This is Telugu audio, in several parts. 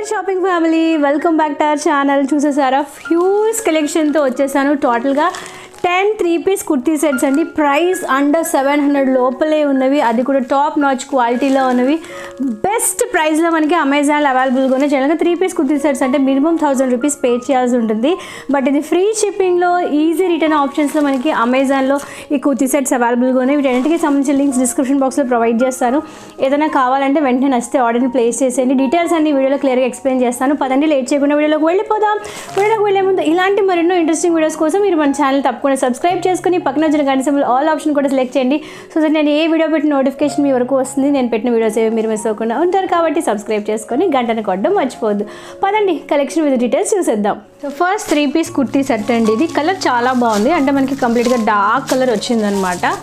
Dear shopping family, welcome back to our channel. చూసేసారా, హ్యూజ్ కలెక్షన్తో వచ్చేసాను. టోటల్గా 10 3-piece కుర్తీ సెట్స్ అండి. ప్రైస్ అండర్ 700 లోపలే ఉన్నవి, అది కూడా టాప్ నాచ్ క్వాలిటీలో ఉన్నవి. బెస్ట్ ప్రైస్లో మనకి అమెజాన్లో అవైలబుల్గా ఉన్నాయి. జనరల్గా 3-piece కుర్తీ సెట్స్ అంటే మినిమం 1000 రూపీస్ పే చేయాల్సి ఉంటుంది. బట్ ఇది ఫ్రీ షిప్పింగ్లో, ఈజీ రిటర్న్ ఆప్షన్స్లో మనకి అమెజాన్లో ఈ కుర్తీ సెట్స్ అవైలబుల్గా ఉన్నాయి. వీటన్నిటికీ సంబంధించిన లింక్స్ డిస్క్రిప్షన్ బాక్స్లో ప్రొవైడ్ చేస్తాను. ఏదైనా కావాలంటే వెంటనే నచ్చితే ఆర్డర్ని ప్లేస్ చేసేయండి. డీటెయిల్స్ అన్ని వీడియోలో క్లియర్గా ఎక్స్ప్లెయిన్ చేస్తాను. పదండి, లేట్ చేయకుండా వీడియోలోకి వెళ్ళిపోదాం. వీడియోలోకి వెళ్ళే ముందు ఇలాంటి మరెన్నో ఇంట్రెస్టింగ్ వీడియోస్ కోసం మీరు మన ఛానల్ తప్పకుండా సబ్స్క్రైబ్ చేసుకుని పక్కన వచ్చిన గంట సింబల్ ఆల్ ఆప్షన్ కూడా సెలెక్ట్ చేయండి. సో దట్ నేను ఏ వీడియో పెట్టిన నోటిఫికేషన్ మీ వరకు వస్తుంది. నేను పెట్టిన వీడియోస్ ఏవి మీరు మిస్ అవ్వకుండా ఉంటారు. కాబట్టి సబ్స్క్రైబ్ చేసుకొని గంటను కొట్టడం మర్చిపోవద్దు. పదండి, కలెక్షన్ విత్ డీటెయిల్స్ చూసేద్దాం. So first 3-piece kurti set అండి. ఇది కలర్ చాలా బాగుంది, అంటే మనకి కంప్లీట్గా డార్క్ కలర్ వచ్చిందనమాట.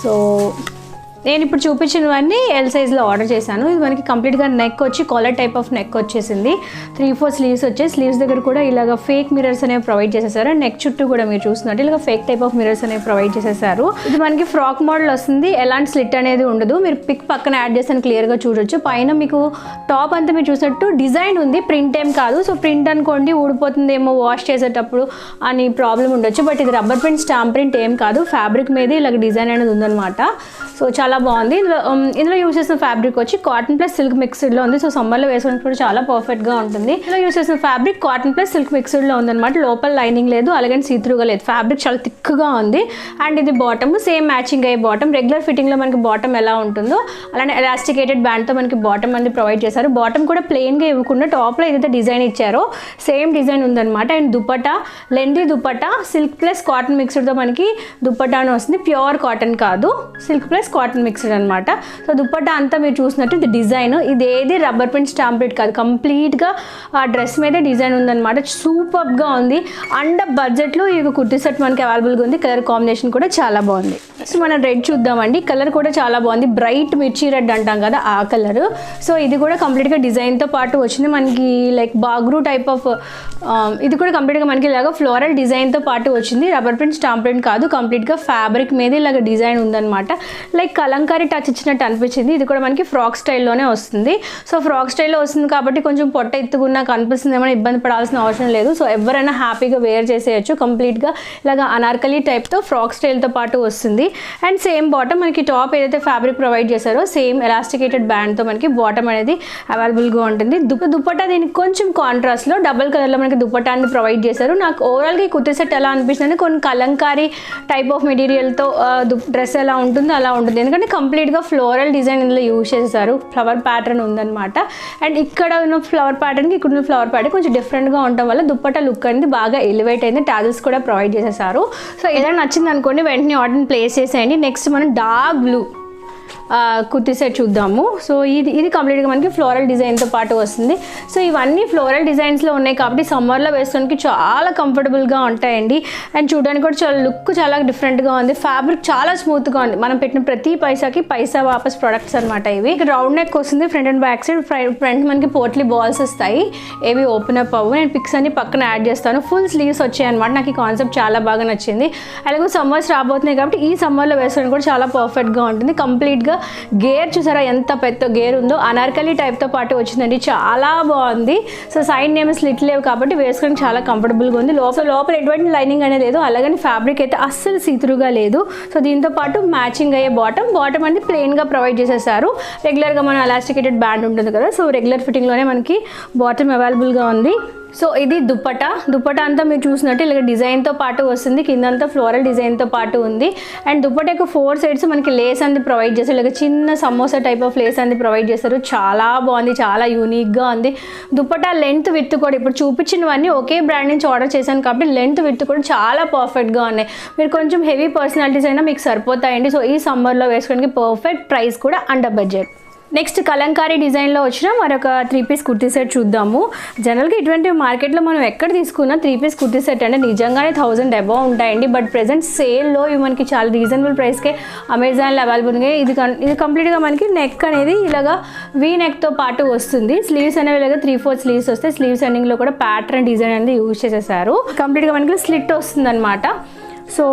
సో నేను ఇప్పుడు చూపించినవన్నీ ఎల్ సైజ్లో ఆర్డర్ చేశాను. ఇది మనకి కంప్లీట్గా నెక్ వచ్చి కాలర్ టైప్ ఆఫ్ నెక్ వచ్చేసింది. 3-4 స్లీవ్స్ వచ్చాయి. స్లీవ్స్ దగ్గర కూడా ఇలాగ ఫేక్ మిరర్స్ అనేవి ప్రొవైడ్ చేసేసారు. నెక్ చుట్టూ కూడా మీరు చూస్తున్నట్టు ఇలాగ ఫేక్ టైప్ ఆఫ్ మిరర్స్ అనేవి ప్రొవైడ్ చేసేసారు. ఇది మనకి ఫ్రాక్ మోడల్ వస్తుంది. ఎలాంటి స్లిట్ అనేది ఉండదు. మీరు పిక్ పక్కన యాడ్ చేస్తాను, క్లియర్గా చూడొచ్చు. పైన మీకు టాప్ అంతా మీరు చూసినట్టు డిజైన్ ఉంది, ప్రింట్ ఏం కాదు. సో ప్రింట్ అనుకోండి ఊడిపోతుందేమో వాష్ చేసేటప్పుడు అని ప్రాబ్లం ఉండొచ్చు. బట్ ఇది రబ్బర్ ప్రింట్, స్టాంప్ ప్రింట్ ఏం కాదు. ఫ్యాబ్రిక్ మీద ఇలాగ డిజైన్ అనేది ఉందన్నమాట. సో చాలా బాగుంది. ఇందులో యూజ్ చేసిన ఫ్యాబ్రిక్ వచ్చి కాటన్ ప్లస్ సిల్క్ మిక్స్డ్లో ఉంది. సో సమ్మర్లో వేసుకోవడానికి కూడా చాలా పర్ఫెక్ట్గా ఉంటుంది. ఇందులో యూజ్ చేసిన ఫ్యాబ్రిక్ కాటన్ ప్లస్ సిల్క్ మిక్స్డ్లో ఉందన్నమాట. లోపల లైనింగ్ లేదు, అలాగే సీత్రూగా లేదు. ఫ్యాబ్రిక్ చాలా థిక్గా ఉంది. అండ్ ఇది బాటమ్ సేమ్ మ్యాచింగ్ అయ్యే బాటమ్. రెగ్యులర్ ఫిట్టింగ్లో మనకి బాటమ్ ఎలా ఉంటుందో అలానే ఎలాస్టికేటెడ్ బ్యాండ్తో మనకి బాటమ్ అనేది ప్రొవైడ్ చేశారు. బాటమ్ కూడా ప్లెయిన్గా ఇవ్వకుండా టాప్లో ఏదైతే డిజైన్ ఇచ్చారో సేమ్ డిజైన్ ఉందన్నమాట. And dupatta lengthy dupatta silk plus cotton మిక్స్డ్తో మనకి దుపట్టా అని వస్తుంది. ప్యూర్ కాటన్ కాదు, సిల్క్ ప్లస్ కాటన్ మిక్స్డ్ అనమాట. సో దుపట్టా అంతా మీరు చూసినట్టు ఇది డిజైన్, ఇది ఏది రబ్బర్ ప్రింట్, స్టాంప్ ప్రింట్ కాదు. కంప్లీట్గా ఆ డ్రెస్ మీదే డిజైన్ ఉందన్నమాట. సూపర్గా ఉంది. అండర్ బడ్జెట్లో ఈ కుర్తీ సెట్ మనకి అవైలబుల్గా ఉంది. కలర్ కాంబినేషన్ కూడా చాలా బాగుంది. సో మనం రెడ్ చూద్దామండి. కలర్ కూడా చాలా బాగుంది. బ్రైట్ మిర్చి రెడ్ అంటాం కదా, ఆ కలర్. సో ఇది కూడా కంప్లీట్గా డిజైన్తో పాటు వచ్చింది మనకి. లైక్ బాగ్రూ టైప్ ఆఫ్ ఇది కూడా కంప్లీట్గా మనకి ఇలాగ ఫ్లోరల్ డిజైన్తో పాటు వచ్చింది. రబ్బర్ ప్రింట్, స్టాంప్ ప్రింట్ కాదు. కంప్లీట్గా ఫ్యాబ్రిక్ మీద ఇలాగ డిజైన్ ఉందన్నమాట. లైక్ కలంకారీ టచ్ ఇచ్చినట్టు అనిపించింది. ఇది కూడా మనకి ఫ్రాక్ స్టైల్లోనే వస్తుంది. సో ఫ్రాక్ స్టైల్లో వస్తుంది కాబట్టి కొంచెం పొట్ట ఎత్తుకున్నా కనిపిస్తుంది, ఏమైనా ఇబ్బంది పడాల్సిన అవసరం లేదు. సో ఎవరైనా హ్యాపీగా వేర్ చేసేయచ్చు. కంప్లీట్గా ఇలాగ అనార్కలి టైప్తో ఫ్రాక్ స్టైల్తో పాటు వస్తుంది. అండ్ సేమ్ బాటమ్ మనకి టాప్ ఏదైతే ఫ్యాబ్రిక్ ప్రొవైడ్ చేశారో సేమ్ ఎలాస్టికేటెడ్ బ్యాండ్తో మనకి బాటమ్ అనేది అవైలబుల్గా ఉంటుంది. దుపట్టా దీనికి కొంచెం కాంట్రాస్ట్లో డబుల్ కలర్లో మనకి దుపట్టాన్ని ప్రొవైడ్ చేశారు. నాకు ఓవరాల్గా ఈ కుర్తీ సెట్ ఎలా అనిపిస్తుంది, కొన్ని కలంకారీ టైప్ ఆఫ్ మెటీరియల్తో డ్రెస్ ఎలా ఉంటుందో అలా ఉంటుంది. ఎందుకంటే కంప్లీట్గా ఫ్లోరల్ డిజైన్ ఇందులో యూజ్ చేశారు. ఫ్లవర్ ప్యాటర్న్ ఉందన్నమాట. అండ్ ఇక్కడ ఉన్న ఫ్లవర్ ప్యాటర్న్కి ఇక్కడ ఉన్న ఫ్లవర్ ప్యాటర్న్ కొంచెం డిఫరెంట్గా ఉండటం వల్ల దుపట్టా లుక్ అనేది బాగా ఎలివేట్ అయింది. టాజల్స్ కూడా ప్రొవైడ్ చేసేసారు. సో ఏదైనా నచ్చింది అనుకోండి, వెంటనే ఆర్డర్ని ప్లేస్ చేసేయండి. నెక్స్ట్ మనం డార్క్ బ్లూ కుర్తీ సెట్ చూద్దాము. సో ఇది కంప్లీట్గా మనకి ఫ్లోరల్ డిజైన్తో పాటు వస్తుంది. సో ఇవన్నీ ఫ్లోరల్ డిజైన్స్లో ఉన్నాయి కాబట్టి సమ్మర్లో వేసుకోవడానికి చాలా కంఫర్టబుల్గా ఉంటాయండి. అండ్ చూడడానికి కూడా చాలా లుక్ చాలా డిఫరెంట్గా ఉంది. ఫ్యాబ్రిక్ చాలా స్మూత్గా ఉంది. మనం పెట్టిన ప్రతి పైసాకి పైసా వాపస్ ప్రొడక్ట్స్ అనమాట ఇవి. రౌండ్ నెక్ వస్తుంది. Front and back side. Front మనకి పోట్లీ బాల్స్ వస్తాయి, ఏవి ఓపెన్ అప్ అవ్వు. నేను పిక్స్ అన్ని పక్కన యాడ్ చేస్తాను. ఫుల్ స్లీవ్స్ వచ్చాయి అనమాట. నాకు ఈ కాన్సెప్ట్ చాలా బాగా నచ్చింది. అలాగే సమ్మర్స్ రాబోతున్నాయి కాబట్టి ఈ సమ్మర్లో వేసుకోవడానికి కూడా చాలా పర్ఫెక్ట్గా ఉంటుంది. కంప్లీట్గా గేర్ చూసారా ఎంత పెద్ద గేర్ ఉందో. అనార్కలి టైప్తో పాటు వచ్చిందండి, చాలా బాగుంది. సో సైడ్ నేమ్ స్లిట్ లేవు కాబట్టి వేసుకోవడానికి చాలా కంఫర్టబుల్గా ఉంది. లోపల ఎటువంటి లైనింగ్ అనేది లేదు. అలాగని ఫ్యాబ్రిక్ అయితే అస్సలు సీత్రూగా లేదు. సో దీంతో పాటు మ్యాచింగ్ అయ్యే బాటమ్ అనేది ప్లెయిన్గా ప్రొవైడ్ చేసేసారు. రెగ్యులర్గా మన ఎలాస్టికేటెడ్ బ్యాండ్ ఉంటుంది కదా, సో రెగ్యులర్ ఫిట్టింగ్లోనే మనకి బాటమ్ అవైలబుల్గా ఉంది. సో ఇది దుపట్టా అంతా మీరు చూసినట్టు ఇలాగ డిజైన్తో పాటు వస్తుంది. కిందంతా ఫ్లోరల్ డిజైన్తో పాటు ఉంది. అండ్ దుపట్టాకు 4 సైడ్స్ మనకి లేస్ అనేది ప్రొవైడ్ చేస్తారు. ఇలాగ చిన్న సమోసా టైప్ ఆఫ్ లేస్ అనేది ప్రొవైడ్ చేస్తారు. చాలా బాగుంది, చాలా యూనిక్గా ఉంది. దుపట్టా లెంత్ విత్ కూడా ఇప్పుడు చూపించినవన్నీ ఒకే బ్రాండ్ నుంచి ఆర్డర్ చేశాను కాబట్టి లెంత్ విత్ కూడా చాలా పర్ఫెక్ట్గా ఉన్నాయి. మీరు కొంచెం హెవీ పర్సనాలిటీస్ అయినా మీకు సరిపోతాయండి. సో ఈ సమ్మర్లో వేసుకోవడానికి పర్ఫెక్ట్, ప్రైస్ కూడా అండర్ బడ్జెట్. నెక్స్ట్ కలంకారీ డిజైన్లో వచ్చిన మరొక 3-piece కుర్తీ సెట్ చూద్దాము. జనరల్గా ఇటువంటి మార్కెట్లో మనం ఎక్కడ తీసుకున్నా 3-piece కుర్తీ సెట్ అంటే నిజంగానే 1000 అబౌవ్ ఉంటాయండి. బట్ ప్రెజెంట్ సేల్లో ఇవి మనకి చాలా రీజనబుల్ ప్రైస్కే అమెజాన్లో అవైలబుల్ ఉన్నాయి. ఇది కంప్లీట్గా మనకి నెక్ అనేది ఇలాగా వీ నెక్తో పాటు వస్తుంది. స్లీవ్స్ అనేవి ఇలాగా 3-4 స్లీవ్స్ వస్తాయి. స్లీవ్స్ ఎండింగ్లో కూడా ప్యాటర్న్ డిజైన్ అనేది యూజ్ చేసేసారు. కంప్లీట్గా మనకి స్లిట్ వస్తుంది అనమాట. సో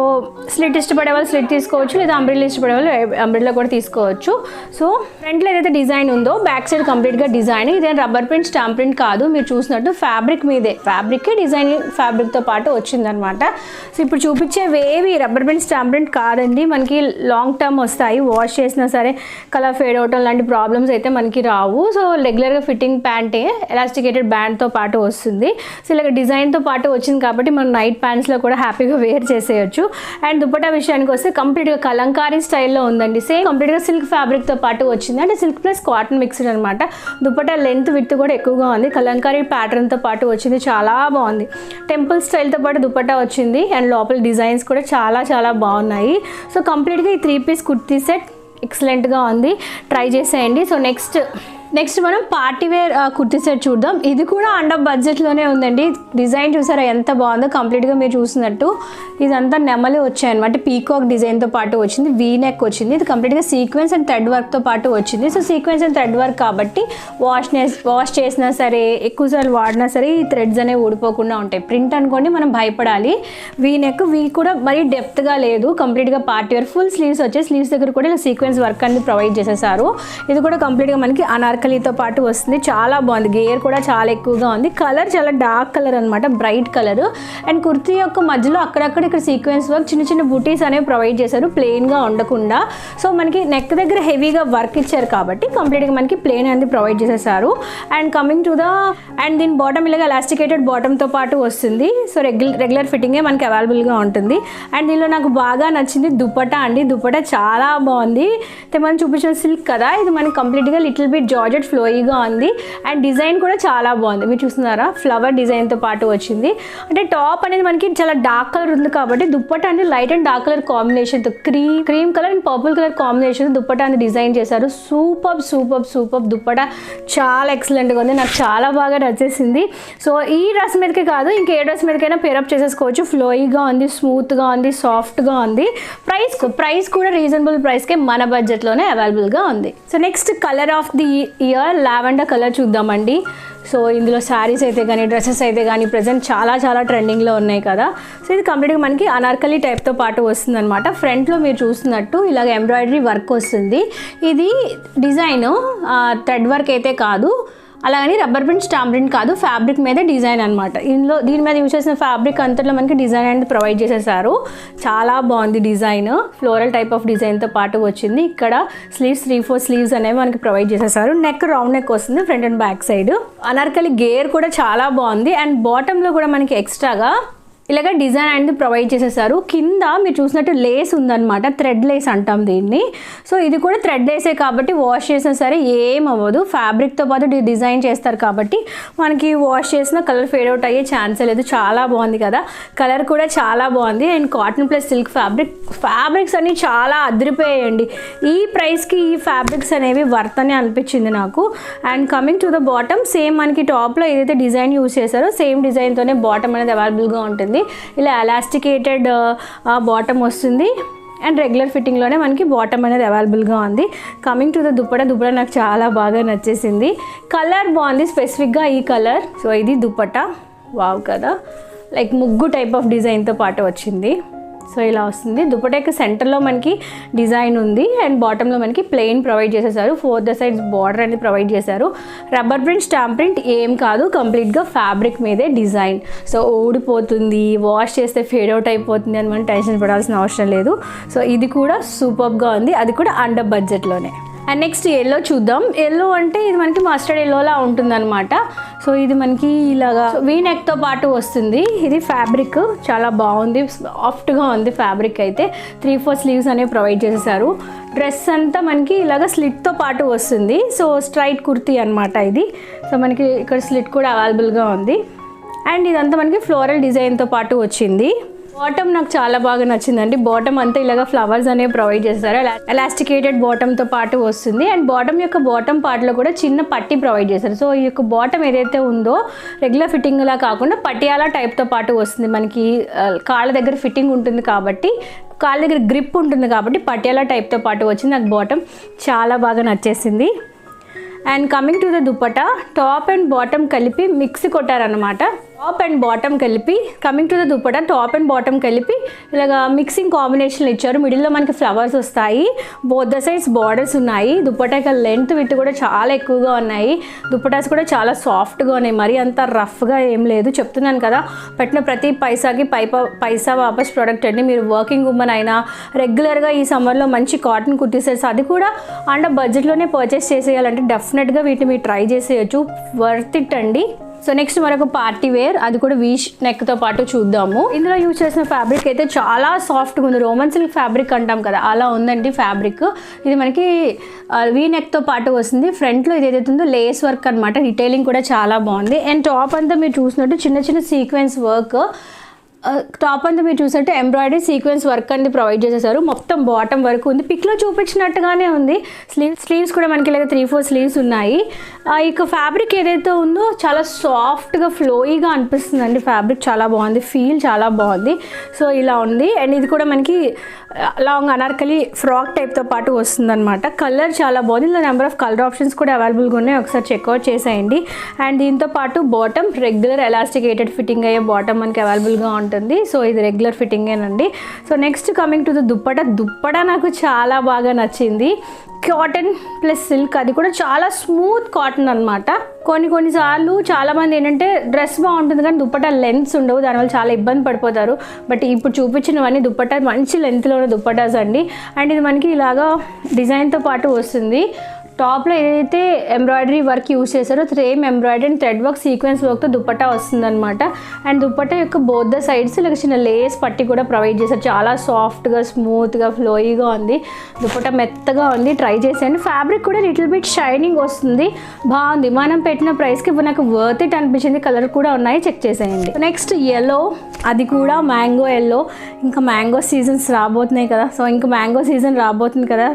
స్లిట్ ఇష్టపడే వాళ్ళు స్లిట్ తీసుకోవచ్చు, లేదా అంబ్రిల్లా ఇష్టపడే వాళ్ళు అంబ్రిల్లా కూడా తీసుకోవచ్చు. సో ఫ్రంట్లో ఏదైతే డిజైన్ ఉందో బ్యాక్ సైడ్ కంప్లీట్గా డిజైన్. ఇదే రబ్బర్ ప్రింట్ స్టాంప్ ప్రింట్ కాదు, మీరు చూసినట్టు ఫ్యాబ్రిక్ మీదే, ఫ్యాబ్రిక్కే డిజైన్ ఫ్యాబ్రిక్తో పాటు వచ్చిందనమాట. సో ఇప్పుడు చూపించేవేవి రబ్బర్ ప్రింట్ స్టాంప్ ప్రింట్ కాదండి, మనకి లాంగ్ టర్మ్ వస్తాయి. వాష్ చేసినా సరే కలర్ ఫేడ్ అవటం లాంటి ప్రాబ్లమ్స్ అయితే మనకి రావు. సో రెగ్యులర్గా ఫిట్టింగ్ ప్యాంటే ఎలాస్టికేటెడ్ బ్యాండ్తో పాటు వస్తుంది. సో ఇలాగ డిజైన్తో పాటు వచ్చింది కాబట్టి మనం నైట్ ప్యాంట్స్లో కూడా హ్యాపీగా వేర్ చేసేయచ్చు. అండ్ దుపట్టా విషయానికి వస్తే కంప్లీట్గా కలంకారీ స్టైల్లో ఉందండి. సేమ్ కంప్లీట్గా సిల్క్ ఫ్యాబ్రిక్తో పాటు వచ్చింది, అంటే సిల్క్ ప్లస్ కాటన్ మిక్స్డ్ అనమాట. దుపట్టా లెంత్ విడ్త్ కూడా ఎక్కువగా ఉంది, కలంకారీ ప్యాటర్న్తో పాటు వచ్చింది, చాలా బాగుంది. టెంపుల్ స్టైల్తో పాటు దుపట్టా వచ్చింది అండ్ లోపల డిజైన్స్ కూడా చాలా చాలా బాగున్నాయి. సో కంప్లీట్గా ఈ 3 పీస్ కుర్తీ సెట్ ఎక్సలెంట్గా ఉంది, ట్రై చేసేయండి. సో నెక్స్ట్ మనం పార్టీ వేర్ కుర్తీ సెట్ చూద్దాం. ఇది కూడా అండర్ బడ్జెట్లోనే ఉందండి. డిజైన్ చూసారా ఎంత బాగుందో, కంప్లీట్గా మీరు చూసినట్టు ఇదంతా నెమలి వచ్చాయన్నమాట. పీకాక్ డిజైన్తో పాటు వచ్చింది, వీ నెక్ వచ్చింది. ఇది కంప్లీట్గా సీక్వెన్స్ అండ్ థ్రెడ్ వర్క్తో పాటు వచ్చింది. So sequence and thread work కాబట్టి వాష్ చేసినా సరే, ఎక్కువసార్లు వాడినా సరే ఈ థ్రెడ్స్ అనేవి ఊడిపోకుండా ఉంటాయి. ప్రింట్ అనుకోండి మనం భయపడాలి. వీ నెక్, వీ కూడా మరీ డెప్త్గా లేదు, కంప్లీట్గా పార్టీ వేర్. ఫుల్ స్లీవ్స్ వచ్చాయి, స్లీవ్స్ దగ్గర కూడా ఇలా సీక్వెన్స్ వర్క్ అనేది ప్రొవైడ్ చేసేసారు. ఇది కూడా కంప్లీట్గా మనకి అనార్కలితో పాటు వస్తుంది, చాలా బాగుంది. గేర్ కూడా చాలా ఎక్కువగా ఉంది. కలర్ చాలా డార్క్ కలర్ అనమాట, బ్రైట్ కలర్. అండ్ కుర్తీ యొక్క మధ్యలో అక్కడక్కడ ఇక్కడ సీక్వెన్స్ వర్క్, చిన్న చిన్న బూటీస్ అనేవి ప్రొవైడ్ చేశారు ప్లెయిన్గా ఉండకుండా. సో మనకి నెక్ దగ్గర హెవీగా వర్క్ ఇచ్చారు కాబట్టి కంప్లీట్గా మనకి ప్లెయిన్ అనేది ప్రొవైడ్ చేసేసారు. అండ్ కమింగ్ టు అండ్ దీని బాటమ్ ఇలాగా ఎలాస్టికేటెడ్ బాటమ్తో పాటు వస్తుంది. సో రెగ్యులర్ ఫిట్టింగే మనకి అవైలబుల్గా ఉంటుంది. అండ్ దీనిలో నాకు బాగా నచ్చింది దుపట్టా అండి. దుపట్టా చాలా బాగుంది. మనం చూపించిన సిల్క్ కదా, ఇది మనకి కంప్లీట్గా లిటిల్ బిట్ జార్జెట్ ఫ్లోయిగా ఉంది. అండ్ డిజైన్ కూడా చాలా బాగుంది, మీరు చూస్తున్నారా ఫ్లవర్ డిజైన్తో పాటు వచ్చింది. అంటే టాప్ అనేది మనకి చాలా డార్క్ కలర్ ఉంది కాబట్టి దుపట్టా అనేది లైట్ అండ్ డార్క్ కలర్ కాంబినేషన్తో, cream colour and purple colour combination dupatta అనేది డిజైన్ చేశారు. సూపర్ దుపట్టా చాలా ఎక్సలెంట్గా ఉంది, నాకు చాలా బాగా నచ్చేసింది. సో ఈ డ్రెస్ మీదకే కాదు, ఇంకే డ్రెస్ మీదకైనా పేరప్ చేసేసుకోవచ్చు. ఫ్లోయిగా ఉంది, స్మూత్గా ఉంది, సాఫ్ట్గా ఉంది. ప్రైస్ కూడా రీజనబుల్ ప్రైస్కే మన బడ్జెట్లోనే అవైలబుల్గా ఉంది. So next colour of the year lavender colour చూద్దామండి. సో ఇందులో శారీస్ అయితే కానీ డ్రెస్సెస్ అయితే కానీ ప్రజెంట్ చాలా ట్రెండింగ్లో ఉన్నాయి కదా. సో ఇది కంప్లీట్గా మనకి అనార్కలి టైప్తో పాటు వస్తుంది అనమాట. ఫ్రంట్లో మీరు చూస్తున్నట్టు ఇలాగ ఎంబ్రాయిడరీ వర్క్ వస్తుంది. ఇది డిజైన్ థ్రెడ్ వర్క్ అయితే కాదు, అలాగని రబ్బర్ ప్రింట్ స్టాంప్ ప్రింట్ కాదు, ఫ్యాబ్రిక్ మీదే డిజైన్ అనమాట. దీని మీద యూజ్ చేసిన ఫ్యాబ్రిక్ అంతట్లో మనకి డిజైన్ అనేది ప్రొవైడ్ చేసేసారు. చాలా బాగుంది డిజైన్, ఫ్లోరల్ టైప్ ఆఫ్ డిజైన్తో పాటు వచ్చింది. ఇక్కడ స్లీవ్స్ 3-4 స్లీవ్స్ అనేవి మనకి ప్రొవైడ్ చేసేసారు. నెక్ రౌండ్ నెక్ వస్తుంది front and back side. Anarkali gear కూడా చాలా బాగుంది. అండ్ బాటంలో కూడా మనకి ఎక్స్ట్రాగా ఇలాగ డిజైన్ అనేది ప్రొవైడ్ చేసేసారు. కింద మీరు చూసినట్టు లేస్ ఉందన్నమాట, థ్రెడ్ లేస్ అంటాం దీన్ని. సో ఇది కూడా థ్రెడ్ లేసే కాబట్టి వాష్ చేసినా సరే ఏం అవ్వదు. ఫ్యాబ్రిక్తో పాటు డిజైన్ చేస్తారు కాబట్టి మనకి వాష్ చేసిన కలర్ ఫేడ్ అవుట్ అయ్యే ఛాన్సే లేదు. చాలా బాగుంది కదా, కలర్ కూడా చాలా బాగుంది. And cotton plus silk fabrics అన్ని చాలా అదిరిపోయాయండి. ఈ ప్రైస్కి ఈ ఫ్యాబ్రిక్స్ అనేవి వర్త్ అని అనిపించింది నాకు. And coming to the bottom, same మనకి టాప్లో ఏదైతే డిజైన్ యూజ్ చేశారో సేమ్ డిజైన్తోనే బాటమ్ అనేది అవైలబుల్గా ఉంటుంది. ఇలా ఎలాస్టికేటెడ్ బాటమ్ వస్తుంది అండ్ రెగ్యులర్ ఫిట్టింగ్లోనే మనకి బాటమ్ అనేది అవైలబుల్గా ఉంది. కమింగ్ టు ద దుపట్టా నాకు చాలా బాగా నచ్చేసింది. కలర్ బాగుంది, స్పెసిఫిక్గా ఈ కలర్. సో ఇది దుపట్టా, వావ్ కదా, లైక్ ముగ్గు టైప్ ఆఫ్ డిజైన్తో పాటు వచ్చింది. సో ఇలా వస్తుంది. దుపట్టాకి సెంటర్లో మనకి డిజైన్ ఉంది అండ్ బాటంలో మనకి ప్లెయిన్ ప్రొవైడ్ చేసేసారు. 4 సైడ్స్ బార్డర్ అనేది ప్రొవైడ్ చేశారు. రబ్బర్ ప్రింట్ స్టాంప్ ప్రింట్ ఏం కాదు, కంప్లీట్గా ఫ్యాబ్రిక్ మీదే డిజైన్. సో ఊడిపోతుంది, వాష్ చేస్తే ఫేడ్ అవుట్ అయిపోతుంది అని మనం టెన్షన్ పడాల్సిన అవసరం లేదు. సో ఇది కూడా సూపర్గా ఉంది, అది కూడా అండర్ బడ్జెట్లోనే. అండ్ నెక్స్ట్ ఎల్లో చూద్దాం. ఎల్లో అంటే ఇది మనకి మస్టర్డ్ ఎల్లోలా ఉంటుందన్నమాట. సో ఇది మనకి ఇలాగా వీ నెక్తో పాటు వస్తుంది. ఇది ఫ్యాబ్రిక్ చాలా బాగుంది, సాఫ్ట్గా ఉంది ఫ్యాబ్రిక్ అయితే. 3-4 స్లీవ్స్ అనేవి ప్రొవైడ్ చేసేసారు. డ్రెస్ అంతా మనకి ఇలాగ స్లిట్తో పాటు వస్తుంది. సో స్ట్రైట్ కుర్తీ అనమాట ఇది. సో మనకి ఇక్కడ స్లిట్ కూడా అవైలబుల్గా ఉంది. అండ్ ఇదంతా మనకి ఫ్లోరల్ డిజైన్తో పాటు వచ్చింది. బాటమ్ నాకు చాలా బాగా నచ్చిందండి. బాటమ్ అంతా ఇలాగ ఫ్లవర్స్ అనేవి ప్రొవైడ్ చేస్తారు. ఎలాస్టికేటెడ్ బాటమ్తో పాటు వస్తుంది. అండ్ బాటమ్ యొక్క బాటమ్ పార్ట్లో కూడా చిన్న పట్టీ ప్రొవైడ్ చేస్తారు. సో ఈ యొక్క బాటమ్ ఏదైతే ఉందో రెగ్యులర్ ఫిట్టింగ్లా కాకుండా పటియాలా టైప్తో పాటు వస్తుంది. మనకి కాళ్ళ దగ్గర ఫిట్టింగ్ ఉంటుంది కాబట్టి, కాళ్ళ దగ్గర గ్రిప్ ఉంటుంది కాబట్టి పటియాలా టైప్తో పాటు వచ్చింది. నాకు బాటమ్ చాలా బాగా నచ్చేసింది. And coming to the dupatta, top and bottom కలిపి మిక్స్ కొట్టారనమాట. టాప్ అండ్ బాటమ్ కలిపి coming to the dupatta top and bottom కలిపి ఇలాగా మిక్సింగ్ కాంబినేషన్లు ఇచ్చారు. మిడిల్లో మనకి ఫ్లవర్స్ వస్తాయి. బోత్ ద సైడ్స్ బార్డర్స్ ఉన్నాయి. దుపట్టా యొక్క లెంత్ విత్ కూడా చాలా ఎక్కువగా ఉన్నాయి. దుపట్టాస్ కూడా చాలా సాఫ్ట్గా ఉన్నాయి. మరీ అంత రఫ్గా ఏం లేదు. చెప్తున్నాను కదా, పెట్టిన ప్రతి పైసాకి పైసా వాపస్ ప్రోడక్ట్ అండి. మీరు వర్కింగ్ ఉమెన్ అయినా రెగ్యులర్గా ఈ సమ్మర్లో మంచి కాటన్ కుర్తీ సెట్స్ అది కూడా అండర్ బడ్జెట్లోనే పర్చేస్ చేసేయాలంటే డెఫినెట్గా వీటిని మీరు ట్రై చేసేయచ్చు. వర్త్ ఇట్ అండి. సో నెక్స్ట్ మరొక పార్టీ వేర్, అది కూడా వీ నెక్తో పాటు చూద్దాము. ఇందులో యూజ్ చేసిన ఫ్యాబ్రిక్ అయితే చాలా సాఫ్ట్గా ఉంది. రోమన్ సిల్క్ ఫ్యాబ్రిక్ అంటాం కదా, అలా ఉందండి ఫ్యాబ్రిక్. ఇది మనకి వీ నెక్తో పాటు వస్తుంది. ఫ్రంట్లో ఇది ఏదైతే ఉందో లేస్ వర్క్ అనమాట. రిటైలింగ్ కూడా చాలా బాగుంది. అండ్ టాప్ అంతా మీరు చూసినట్టు చిన్న చిన్న సీక్వెన్స్ వర్క్, టాప్ అంతా మీరు చూసినట్టు ఎంబ్రాయిడరీ సీక్వెన్స్ వర్క్ అనేది ప్రొవైడ్ చేసేసారు. మొత్తం బాటమ్ వరకు ఉంది. పిక్లో చూపించినట్టుగానే ఉంది. స్లీవ్స్ కూడా మనకి ఇలాగ 3-4 స్లీవ్స్ ఉన్నాయి. ఇక ఫ్యాబ్రిక్ ఏదైతే ఉందో చాలా సాఫ్ట్గా ఫ్లోయిగా అనిపిస్తుంది అండి. ఫ్యాబ్రిక్ చాలా బాగుంది, ఫీల్ చాలా బాగుంది. సో ఇలా ఉంది. అండ్ ఇది కూడా మనకి లాంగ్ అనార్కలి ఫ్రాక్ టైప్తో పాటు వస్తుందన్నమాట. కలర్ చాలా బాగుంది. ఇలా నెంబర్ ఆఫ్ కలర్ ఆప్షన్స్ కూడా అవైలబుల్గా ఉన్నాయి. ఒకసారి చెక్అవుట్ చేసేయండి. అండ్ దీంతో పాటు బాటమ్ రెగ్యులర్ ఎలాస్టికేటెడ్ ఫిట్టింగ్ అయ్యే బాటమ్ మనకి అవైలబుల్గా ఉంటుంది. సో ఇది రెగ్యులర్ ఫిట్టింగేనండి. So next coming to the dupatta నాకు చాలా బాగా నచ్చింది. కాటన్ ప్లస్ సిల్క్, అది కూడా చాలా స్మూత్ కాటన్ అనమాట. కొన్నిసార్లు చాలామంది ఏంటంటే డ్రెస్ బాగుంటుంది కానీ దుప్పటా లెంత్స్ ఉండవు, దానివల్ల చాలా ఇబ్బంది పడిపోతారు. బట్ ఇప్పుడు చూపించినవన్నీ దుప్పటా మంచి లెంత్లో ఉన్న దుప్పటాస్ అండి. అండ్ ఇది మనకి ఇలాగా డిజైన్తో పాటు వస్తుంది. టాప్లో ఏదైతే ఎంబ్రాయిడరీ వర్క్ యూజ్ చేశారో same embroidery and thread work sequence వర్క్తో దుపట్టా వస్తుందన్నమాట. అండ్ దుపట్టా యొక్క బోత్ ద సైడ్స్ ఇలా చిన్న లేస్ పట్టి కూడా ప్రొవైడ్ చేశారు. చాలా సాఫ్ట్గా స్మూత్గా ఫ్లోయిగా ఉంది. దుపట్టా మెత్తగా ఉంది. ట్రై చేశాను. ఫ్యాబ్రిక్ కూడా లిటిల్ బిట్ షైనింగ్ వస్తుంది. బాగుంది. మనం పెట్టిన ప్రైస్కి నాకు వర్త్ ఇట్ అనిపించింది. కలర్ కూడా ఉన్నాయి, చెక్ చేసేయండి. నెక్స్ట్ ఎల్లో, అది కూడా మ్యాంగో ఎల్లో. ఇంకా మ్యాంగో సీజన్స్ రాబోతున్నాయి కదా, సో ఇంకా మ్యాంగో సీజన్ రాబోతుంది కదా,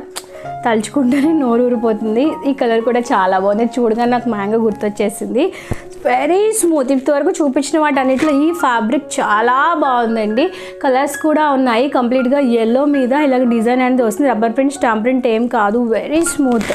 తలుచుకుంటేనే నోరు ఊరిపోతుంది. ఈ కలర్ కూడా చాలా బాగుంది. చూడగానే నాకు మ్యాంగో గుర్తొచ్చేసింది. Very smooth. ఇంతవరకు చూపించిన వాటి అన్నింటిలో ఈ ఫ్యాబ్రిక్ చాలా బాగుందండి. కలర్స్ కూడా ఉన్నాయి. కంప్లీట్గా ఎల్లో మీద ఇలాగ డిజైన్ అనేది వస్తుంది. రబ్బర్ ప్రింట్, స్టాంప్ ప్రింట్ ఏం కాదు. Very smooth.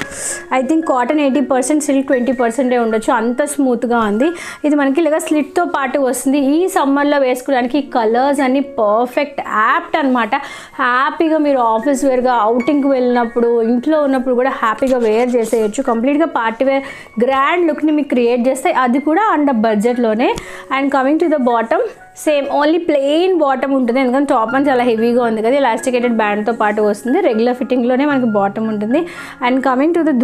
I think cotton 80%, silk 20% ఉండొచ్చు, అంత స్మూత్గా ఉంది. ఇది మనకి ఇలాగ స్లిట్తో పాటు వస్తుంది. ఈ సమ్మర్లో వేసుకోవడానికి కలర్స్ అన్నీ పర్ఫెక్ట్ యాప్ట్ అనమాట. హ్యాపీగా మీరు ఆఫీస్ వేర్గా అవుటింగ్కి వెళ్ళినప్పుడు, ఇంట్లో ఉన్నప్పుడు కూడా హ్యాపీగా వేర్ చేసేయచ్చు. కంప్లీట్గా పార్టీ వేర్ గ్రాండ్ లుక్ని మీకు క్రియేట్ చేస్తాయి. అది కూడా అండర్ బడ్జెట్లోనే. And coming to the bottom, same only plain bottom ఉంటుంది. ఎందుకంటే టాప్ అని చాలా హెవీగా ఉంది కదా, ఎలాస్టికేటెడ్ బ్యాండ్తో పాటు వస్తుంది. రెగ్యులర్ ఫిట్టింగ్లోనే మనకి బాటమ్ ఉంటుంది. And coming to the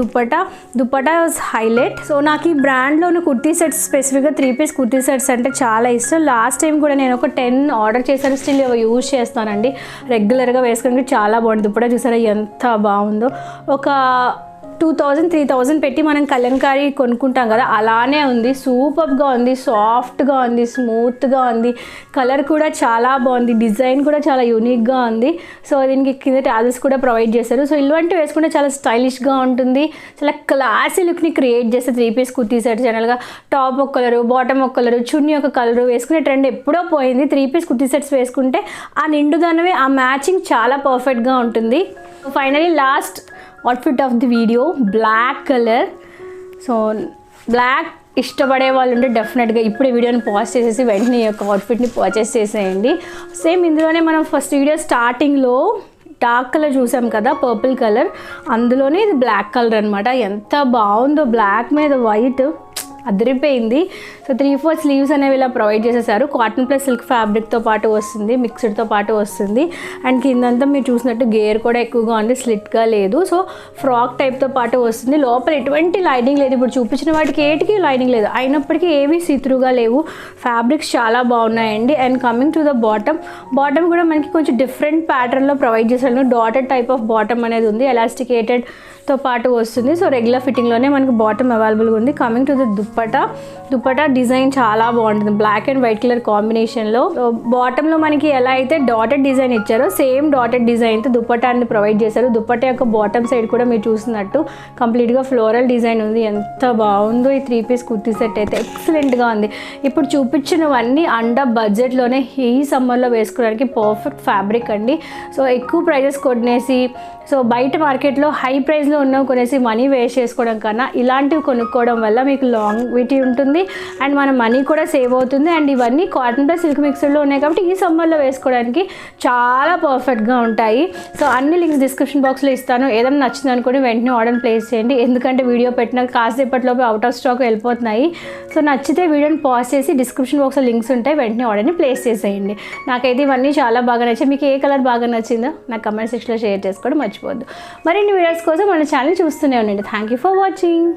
dupatta highlight. So నాకు ఈ బ్రాండ్లోని కుర్తీ సెట్స్, స్పెసిఫిక్గా 3 పీస్ కుర్తీ సెట్స్ అంటే చాలా ఇష్టం. లాస్ట్ టైం కూడా నేను ఒక 10 ఆర్డర్ చేశాను. స్టిల్ యూజ్ చేస్తానండి. రెగ్యులర్గా వేసుకోవడానికి చాలా బాగుంది. దుపట్టా చూసారా ఎంత బాగుందో. ఒక 2000-3000 పెట్టి మనం కలంకారీ కొనుక్కుంటాం కదా, అలానే ఉంది. సూపర్గా ఉంది. సాఫ్ట్గా ఉంది. స్మూత్గా ఉంది. కలర్ కూడా చాలా బాగుంది. డిజైన్ కూడా చాలా యూనిక్గా ఉంది. సో దీనికి కింద టాజెస్ కూడా ప్రొవైడ్ చేశారు. సో ఇలాంటివి వేసుకుంటే చాలా స్టైలిష్గా ఉంటుంది. చాలా క్లాసీ లుక్ని క్రియేట్ చేస్తే 3 పీస్ కుర్తీ సెట్. జనరల్గా టాప్ ఒక కలరు, బాటమ్ ఒక కలరు, చున్నీ ఒక కలరు వేసుకునే ట్రెండ్ ఎప్పుడో పోయింది. 3 పీస్ కుర్తీ సెట్స్ వేసుకుంటే ఆ నిండుదనమే, ఆ మ్యాచింగ్ చాలా పర్ఫెక్ట్గా ఉంటుంది. Finally last outfit of the video, black colour. So black ఇష్టపడే వాళ్ళు ఉంటే డెఫినెట్గా ఇప్పుడు ఈ వీడియోని పాజ్ చేసేసి వెంటనే ఈ యొక్క అవుట్ఫిట్ని పర్చేస్ చేసేయండి. సేమ్ ఇందులోనే మనం ఫస్ట్ వీడియో స్టార్టింగ్లో డార్క్ కలర్ చూసాం కదా, పర్పుల్ కలర్, అందులోనే ఇది బ్లాక్ కలర్ అనమాట. ఎంత బాగుందో బ్లాక్ మీద వైట్, అదిరిపోయింది. సో 3-4 స్లీవ్స్ అనేవి ఇలా ప్రొవైడ్ చేసేసారు. కాటన్ ప్లస్ సిల్క్ ఫ్యాబ్రిక్తో పాటు వస్తుంది, మిక్స్డ్తో పాటు వస్తుంది. అండ్ కిందంతా మీరు చూసినట్టు గేర్ కూడా ఎక్కువగా ఉంది, స్లిట్గా లేదు. సో ఫ్రాక్ టైప్తో పాటు వస్తుంది. లోపల ఎటువంటి లైనింగ్ లేదు. ఇప్పుడు చూపించిన వాటికి ఏటికి లైనింగ్ లేదు, అయినప్పటికీ ఏవి సీత్రూగా లేవు. ఫ్యాబ్రిక్స్ చాలా బాగున్నాయండి. And coming to the bottom కూడా మనకి కొంచెం డిఫరెంట్ ప్యాటర్న్లో ప్రొవైడ్ చేశారు. డాటెడ్ టైప్ ఆఫ్ బాటమ్ అనేది ఉంది, ఎలాస్టికేటెడ్తో పాటు వస్తుంది. సో రెగ్యులర్ ఫిట్టింగ్లోనే మనకి బాటమ్ అవైలబుల్గా ఉంది. Coming to the dupatta design చాలా బాగుంటుంది. బ్లాక్ అండ్ వైట్ కలర్ కాంబినేషన్లో. బాటంలో మనకి ఎలా అయితే డాటెడ్ డిజైన్ ఇచ్చారో సేమ్ డాటెడ్ డిజైన్తో దుపట్టాని ప్రొవైడ్ చేశారు. దుపట్టా యొక్క బాటమ్ సైడ్ కూడా మీరు చూసినట్టు కంప్లీట్గా ఫ్లోరల్ డిజైన్ ఉంది. ఎంత బాగుందో ఈ 3 పీస్ కుర్తీ సెట్ అయితే, ఎక్సలెంట్గా ఉంది. ఇప్పుడు చూపించినవన్నీ అండర్ బడ్జెట్లోనే ఈ సమ్మర్లో వేసుకోవడానికి పర్ఫెక్ట్ ఫ్యాబ్రిక్ అండి. సో ఎక్కువ ప్రైజెస్ కొనేసి, సో బయట మార్కెట్లో హై ప్రైస్లో ఉన్నవి కొనేసి మనీ వేస్ట్ చేసుకోవడం కన్నా ఇలాంటివి కొనుక్కోవడం వల్ల మీకు లాంగ్విటీ ఉంటుంది అండ్ మన మనీ కూడా సేవ్ అవుతుంది. అండ్ ఇవన్నీ కాటన్ ప్లస్ సిల్క్ మిక్స్డ్లో ఉన్నాయి కాబట్టి ఈ సమ్మర్లో వేసుకోవడానికి చాలా పర్ఫెక్ట్గా ఉంటాయి. సో అన్ని లింక్స్ డిస్క్రిప్షన్ బాక్స్లో ఇస్తాను. ఏదైనా నచ్చింది అనుకోండి వెంటనే ఆర్డర్ ప్లేస్ చేయండి, ఎందుకంటే వీడియో పెట్టిన కాసేపట్లోపు అవుట్ ఆఫ్ స్టాక్ వెళ్ళిపోతున్నాయి. సో నచ్చితే వీడియోని పాజ్ చేసి డిస్క్రిప్షన్ బాక్స్లో లింక్స్ ఉంటాయి, వెంటనే ఆర్డర్ని ప్లేస్ చేసేయండి. నాకైతే ఇవన్నీ చాలా బాగా నచ్చాయి. మీకు ఏ కలర్ బాగా నచ్చిందో నాకు కమెంట్ సెక్షన్లో షేర్ చేసుకోవడం మర్చిపోద్దు. మరిన్ని వీడియోస్ కోసం మన ఛానల్ చూస్తూనే ఉండండి. Thank you for watching.